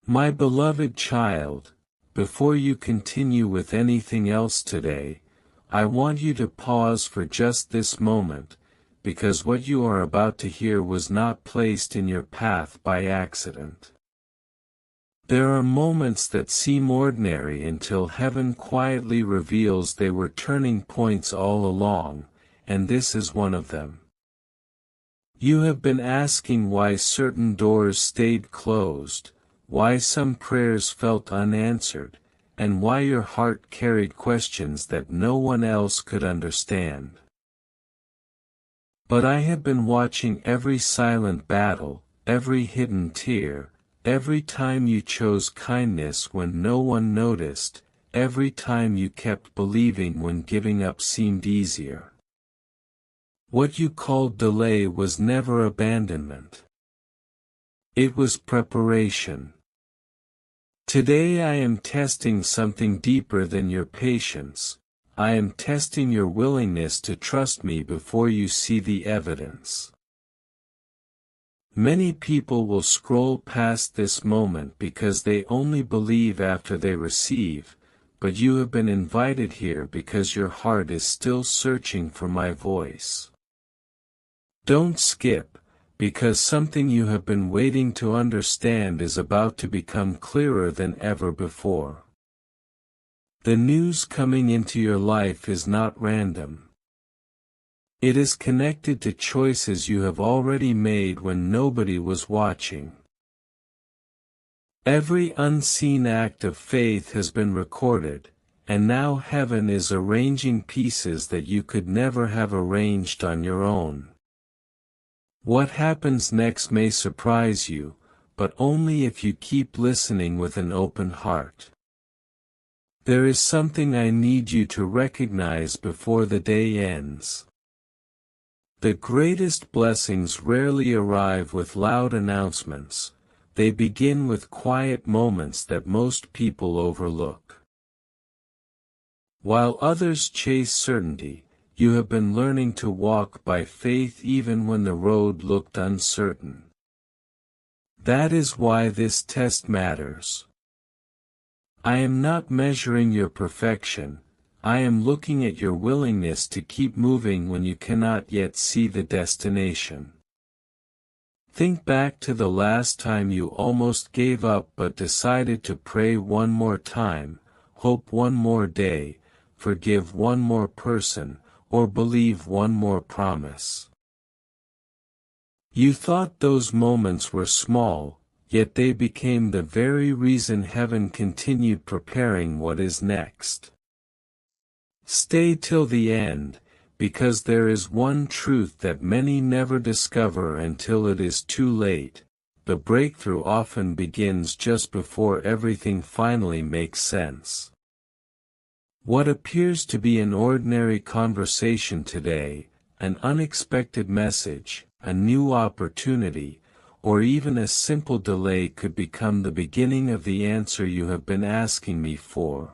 My beloved child, before you continue with anything else today, I want you to pause for just this moment, because what you are about to hear was not placed in your path by accident. There are moments that seem ordinary until heaven quietly reveals they were turning points all along, and this is one of them. You have been asking why certain doors stayed closed, why some prayers felt unanswered, and why your heart carried questions that no one else could understand. But I have been watching every silent battle, every hidden tear, every time you chose kindness when no one noticed, every time you kept believing when giving up seemed easier. What you called delay was never abandonment. It was preparation. Today I am testing something deeper than your patience. I am testing your willingness to trust me before you see the evidence. Many people will scroll past this moment because they only believe after they receive, but you have been invited here because your heart is still searching for my voice. Don't skip, because something you have been waiting to understand is about to become clearer than ever before. The news coming into your life is not random. It is connected to choices you have already made when nobody was watching. Every unseen act of faith has been recorded, and now heaven is arranging pieces that you could never have arranged on your own. What happens next may surprise you, but only if you keep listening with an open heart. There is something I need you to recognize before the day ends. The greatest blessings rarely arrive with loud announcements, they begin with quiet moments that most people overlook. While others chase certainty, you have been learning to walk by faith even when the road looked uncertain. That is why this test matters. I am not measuring your perfection, I am looking at your willingness to keep moving when you cannot yet see the destination. Think back to the last time you almost gave up but decided to pray one more time, hope one more day, forgive one more person, or believe one more promise. You thought those moments were small, yet they became the very reason heaven continued preparing what is next. Stay till the end, because there is one truth that many never discover until it is too late. The breakthrough often begins just before everything finally makes sense. What appears to be an ordinary conversation today, an unexpected message, a new opportunity, or even a simple delay could become the beginning of the answer you have been asking me for.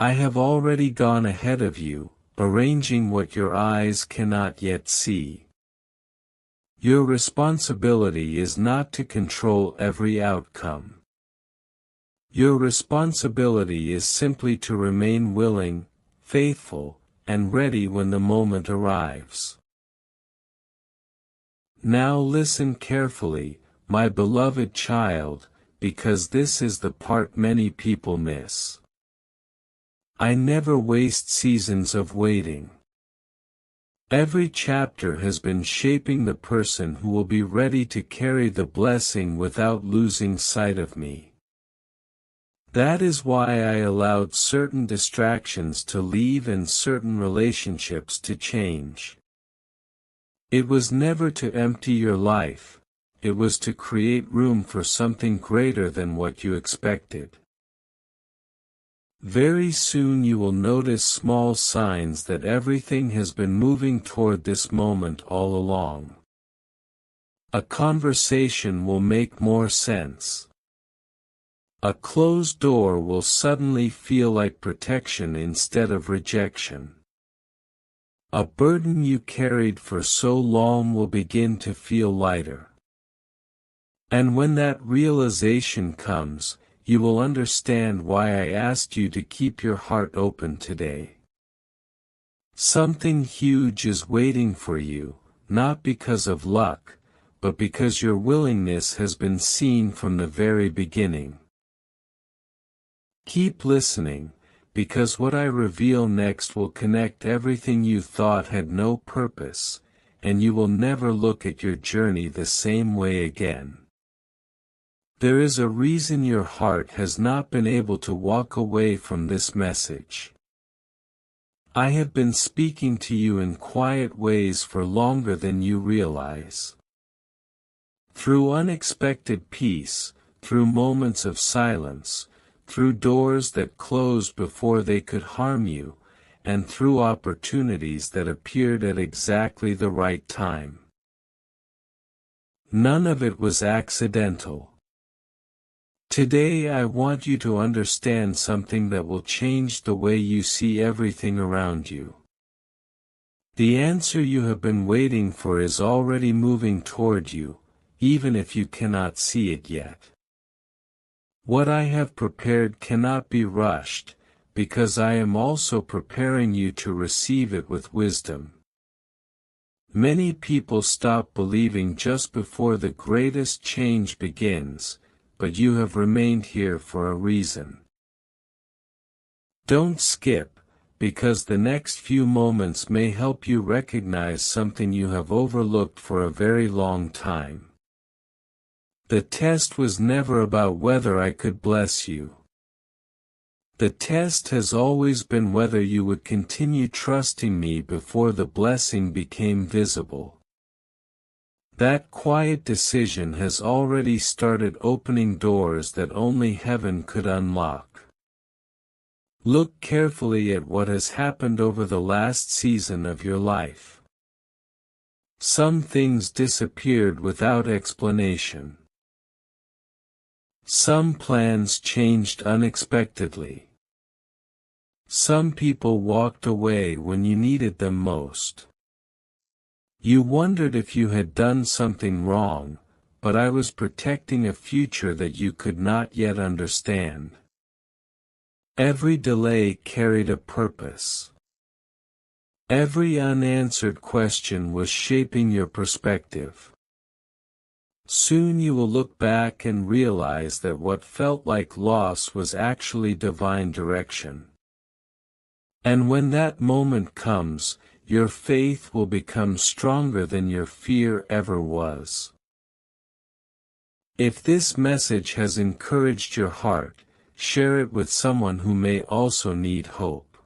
I have already gone ahead of you, arranging what your eyes cannot yet see. Your responsibility is not to control every outcome. Your responsibility is simply to remain willing, faithful, and ready when the moment arrives. Now listen carefully, my beloved child, because this is the part many people miss. I never waste seasons of waiting. Every chapter has been shaping the person who will be ready to carry the blessing without losing sight of me. That is why I allowed certain distractions to leave and certain relationships to change. It was never to empty your life, it was to create room for something greater than what you expected. Very soon you will notice small signs that everything has been moving toward this moment all along. A conversation will make more sense. A closed door will suddenly feel like protection instead of rejection. A burden you carried for so long will begin to feel lighter. And when that realization comes, you will understand why I asked you to keep your heart open today. Something huge is waiting for you, not because of luck, but because your willingness has been seen from the very beginning. Keep listening, because what I reveal next will connect everything you thought had no purpose, and you will never look at your journey the same way again. There is a reason your heart has not been able to walk away from this message. I have been speaking to you in quiet ways for longer than you realize. Through unexpected peace, through moments of silence, through doors that closed before they could harm you, and through opportunities that appeared at exactly the right time. None of it was accidental. Today I want you to understand something that will change the way you see everything around you. The answer you have been waiting for is already moving toward you, even if you cannot see it yet. What I have prepared cannot be rushed, because I am also preparing you to receive it with wisdom. Many people stop believing just before the greatest change begins, but you have remained here for a reason. Don't skip, because the next few moments may help you recognize something you have overlooked for a very long time. The test was never about whether I could bless you. The test has always been whether you would continue trusting me before the blessing became visible. That quiet decision has already started opening doors that only heaven could unlock. Look carefully at what has happened over the last season of your life. Some things disappeared without explanation. Some plans changed unexpectedly. Some people walked away when you needed them most. You wondered if you had done something wrong, but I was protecting a future that you could not yet understand. Every delay carried a purpose. Every unanswered question was shaping your perspective. Soon you will look back and realize that what felt like loss was actually divine direction. And when that moment comes, your faith will become stronger than your fear ever was. If this message has encouraged your heart, share it with someone who may also need hope.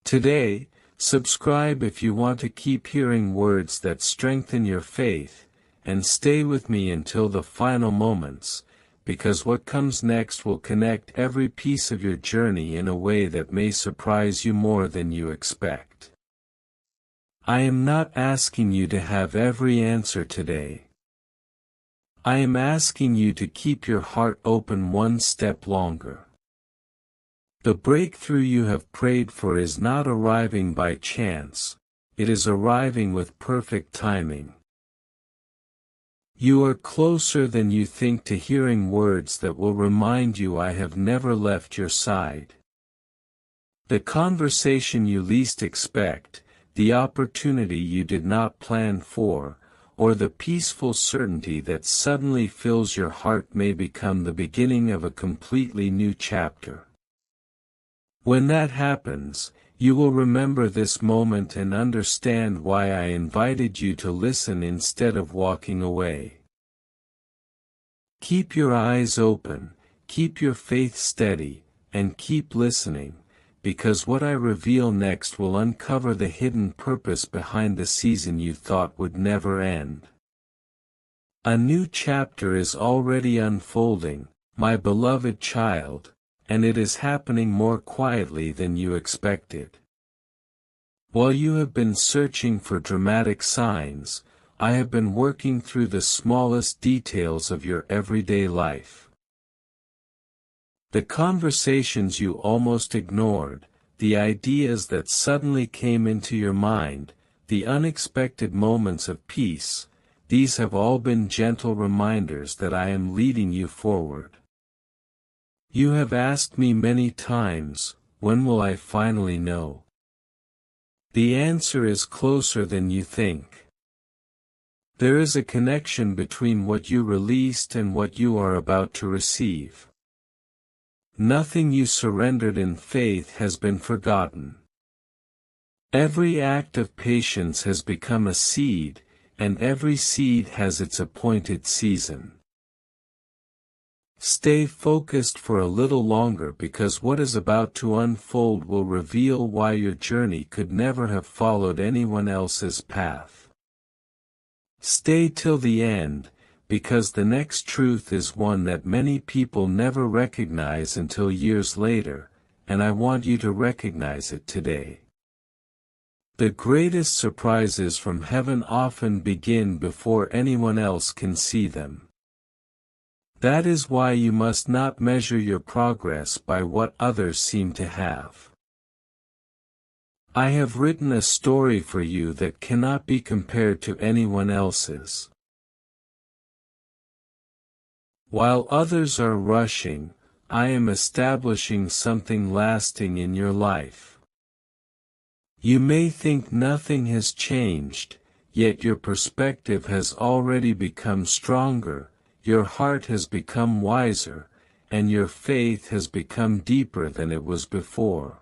Today, subscribe if you want to keep hearing words that strengthen your faith, and stay with me until the final moments, because what comes next will connect every piece of your journey in a way that may surprise you more than you expect. I am not asking you to have every answer today. I am asking you to keep your heart open one step longer. The breakthrough you have prayed for is not arriving by chance, it is arriving with perfect timing. You are closer than you think to hearing words that will remind you I have never left your side. The conversation you least expect, the opportunity you did not plan for, or the peaceful certainty that suddenly fills your heart may become the beginning of a completely new chapter. When that happens, you will remember this moment and understand why I invited you to listen instead of walking away. Keep your eyes open, keep your faith steady, and keep listening, because what I reveal next will uncover the hidden purpose behind the season you thought would never end. A new chapter is already unfolding, my beloved child, and it is happening more quietly than you expected. While you have been searching for dramatic signs, I have been working through the smallest details of your everyday life. The conversations you almost ignored, the ideas that suddenly came into your mind, the unexpected moments of peace, these have all been gentle reminders that I am leading you forward. You have asked me many times, when will I finally know? The answer is closer than you think. There is a connection between what you released and what you are about to receive. Nothing you surrendered in faith has been forgotten. Every act of patience has become a seed, and every seed has its appointed season. Stay focused for a little longer, because what is about to unfold will reveal why your journey could never have followed anyone else's path. Stay till the end, because the next truth is one that many people never recognize until years later, and I want you to recognize it today. The greatest surprises from heaven often begin before anyone else can see them. That is why you must not measure your progress by what others seem to have. I have written a story for you that cannot be compared to anyone else's. While others are rushing, I am establishing something lasting in your life. You may think nothing has changed, yet your perspective has already become stronger, your heart has become wiser, and your faith has become deeper than it was before.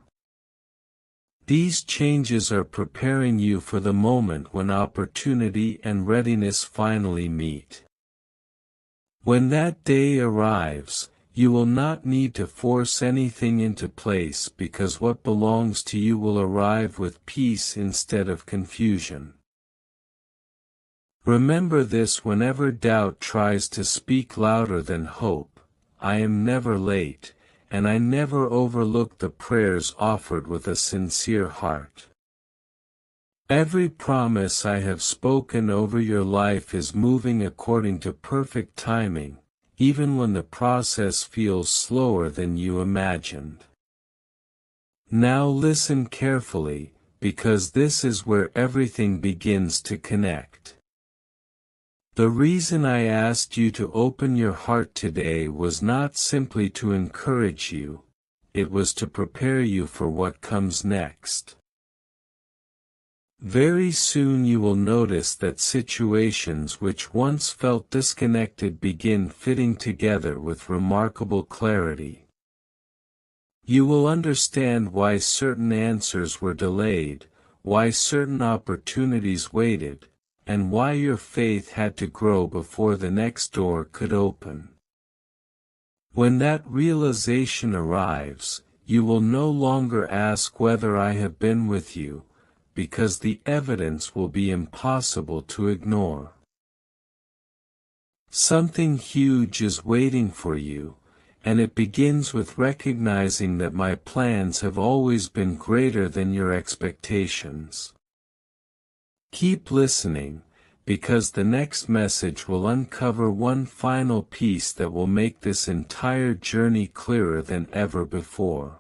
These changes are preparing you for the moment when opportunity and readiness finally meet. When that day arrives, you will not need to force anything into place, because what belongs to you will arrive with peace instead of confusion. Remember this whenever doubt tries to speak louder than hope: I am never late, and I never overlook the prayers offered with a sincere heart. Every promise I have spoken over your life is moving according to perfect timing, even when the process feels slower than you imagined. Now listen carefully, because this is where everything begins to connect. The reason I asked you to open your heart today was not simply to encourage you, it was to prepare you for what comes next. Very soon you will notice that situations which once felt disconnected begin fitting together with remarkable clarity. You will understand why certain answers were delayed, why certain opportunities waited, and why your faith had to grow before the next door could open. When that realization arrives, you will no longer ask whether I have been with you, because the evidence will be impossible to ignore. Something huge is waiting for you, and it begins with recognizing that my plans have always been greater than your expectations. Keep listening, because the next message will uncover one final piece that will make this entire journey clearer than ever before.